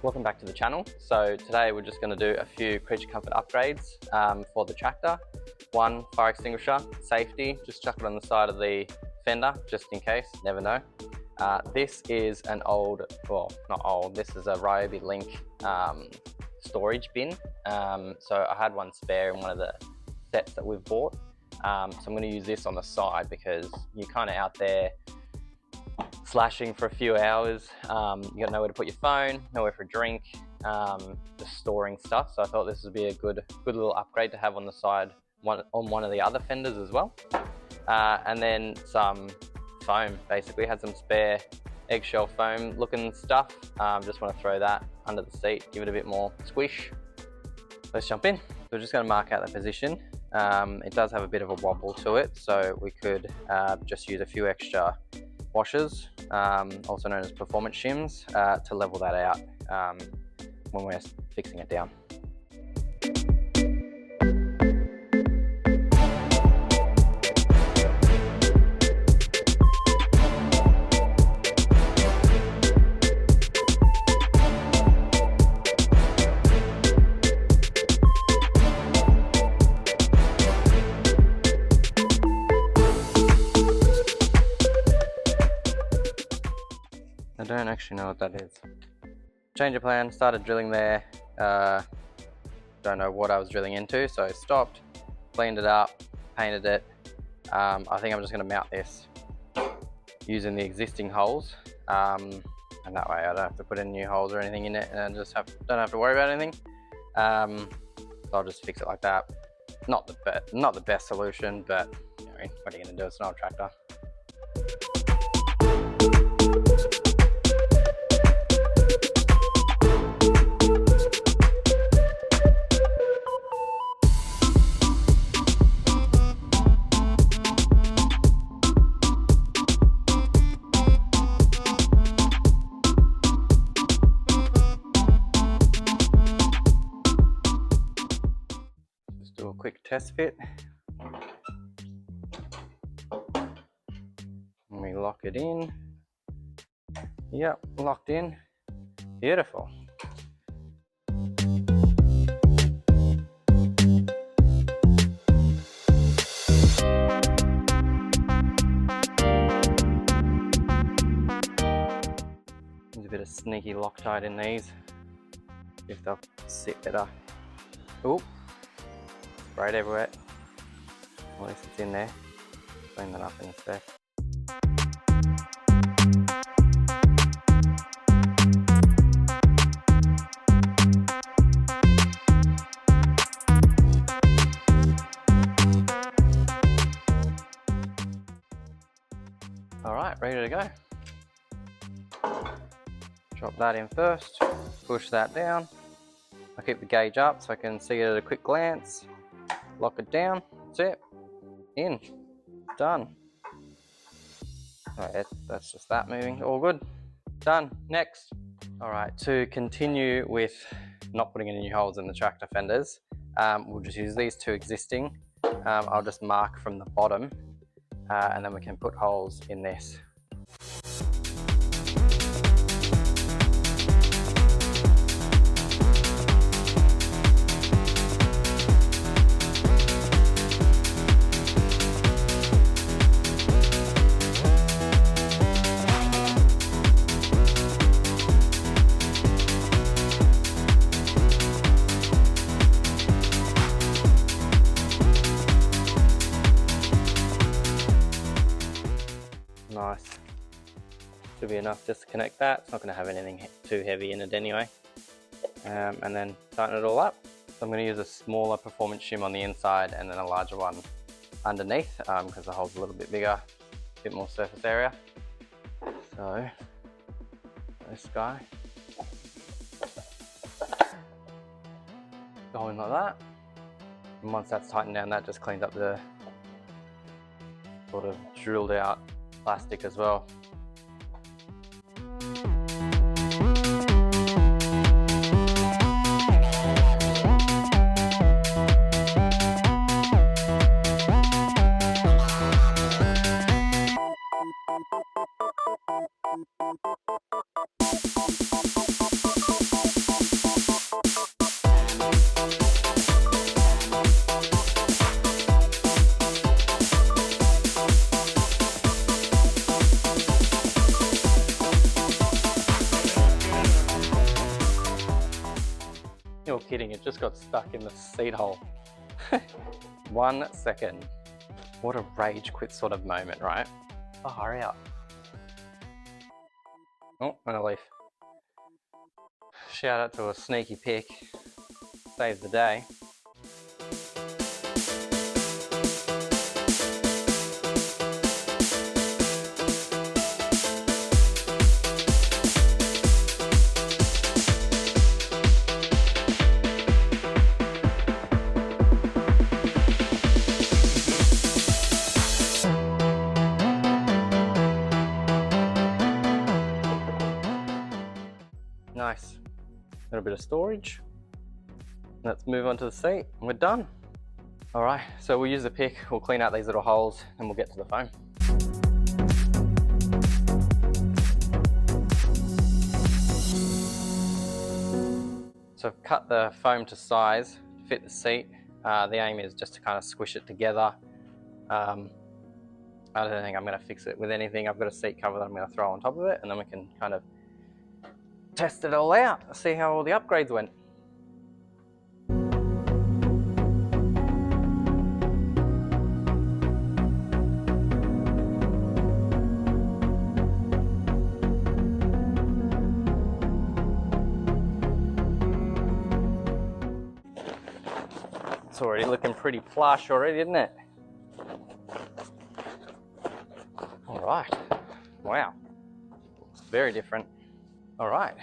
Welcome back to the channel. So today we're just going to do a few creature comfort upgrades for the tractor. One, fire extinguisher, safety, just chuck it on the side of the fender just in case, never know. This is an old, well not old, this is a Ryobi Link storage bin. So I had one spare in one of the sets that we've bought. So I'm going to use this on the side because you're kind of out there slashing for a few hours. You got nowhere to put your phone, nowhere for a drink, just storing stuff. So I thought this would be a good little upgrade to have on the side, on one of the other fenders as well. And then some foam, basically had some spare eggshell foam looking stuff. Just want to throw that under the seat, give it a bit more squish. Let's jump in. So we're just going to mark out the position. It does have a bit of a wobble to it, so we could just use a few extra washers, also known as performance shims, to level that out when we're fixing it down. I don't actually know what that is. Change of plan, started drilling there. Don't know what I was drilling into, so I stopped, cleaned it up, painted it. I think I'm just going to mount this using the existing holes, and that way I don't have to put in new holes or anything in it, and I just don't have to worry about anything. So I'll just fix it like that. Not the best solution, but you know, what are you going to do? It's an old tractor. Do a quick test fit, and we lock it in. Yep, locked in. Beautiful. There's a bit of sneaky Loctite in these, if they'll sit better. Oop. Sprayed everywhere. At least it's in there. Clean that up in a sec. Alright, ready to go. Drop that in first, push that down. I keep the gauge up so I can see it at a quick glance. Lock it down, that's it, in, done. Alright, that's just that moving, all good, done, next. Alright, to continue with not putting any new holes in the tractor fenders, we'll just use these two existing. I'll just mark from the bottom, and then we can put holes in this. Nice. Should be enough just to connect that. It's not going to have anything too heavy in it anyway. And then tighten it all up. So I'm going to use a smaller performance shim on the inside and then a larger one underneath, because the hole's a little bit bigger, a bit more surface area. So this guy, go in like that. And once that's tightened down, that just cleans up the sort of drilled out plastic as well. You're kidding, it just got stuck in the seat hole. 1 second. What a rage quit sort of moment, right? Oh, hurry up. Oh, and a leaf. Shout out to a sneaky pick. Saved the day. Nice. A little bit of storage. Let's move on to the seat and we're done. All right, so we'll use the pick, we'll clean out these little holes and we'll get to the foam. So I've cut the foam to size to fit the seat. The aim is just to kind of squish it together. I don't think I'm going to fix it with anything. I've got a seat cover that I'm going to throw on top of it and then we can kind of test it all out, see how all the upgrades went. It's already looking pretty plush already, isn't it? All right, wow, looks very different. All right.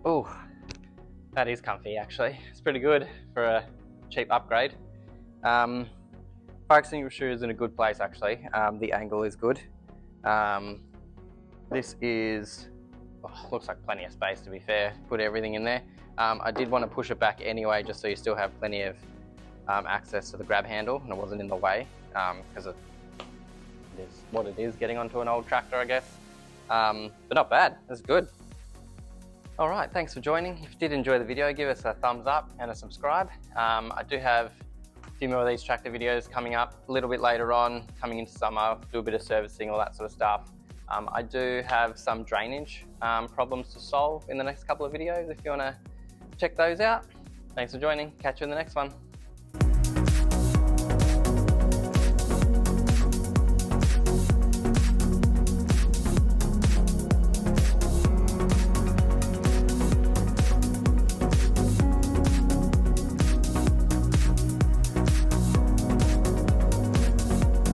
Oh, that is comfy actually. It's pretty good for a cheap upgrade. Fire extinguisher is in a good place actually. The angle is good. This is, looks like plenty of space to be fair. Put everything in there. I did want to push it back anyway, just so you still have plenty of access to the grab handle and it wasn't in the way, because it is what it is getting onto an old tractor, I guess. But not bad, that's good. All right, thanks for joining. If you did enjoy the video, give us a thumbs up and a subscribe. I do have a few more of these tractor videos coming up a little bit later on, coming into summer, do a bit of servicing, all that sort of stuff. I do have some drainage problems to solve in the next couple of videos if you want to check those out. Thanks for joining. Catch you in the next one.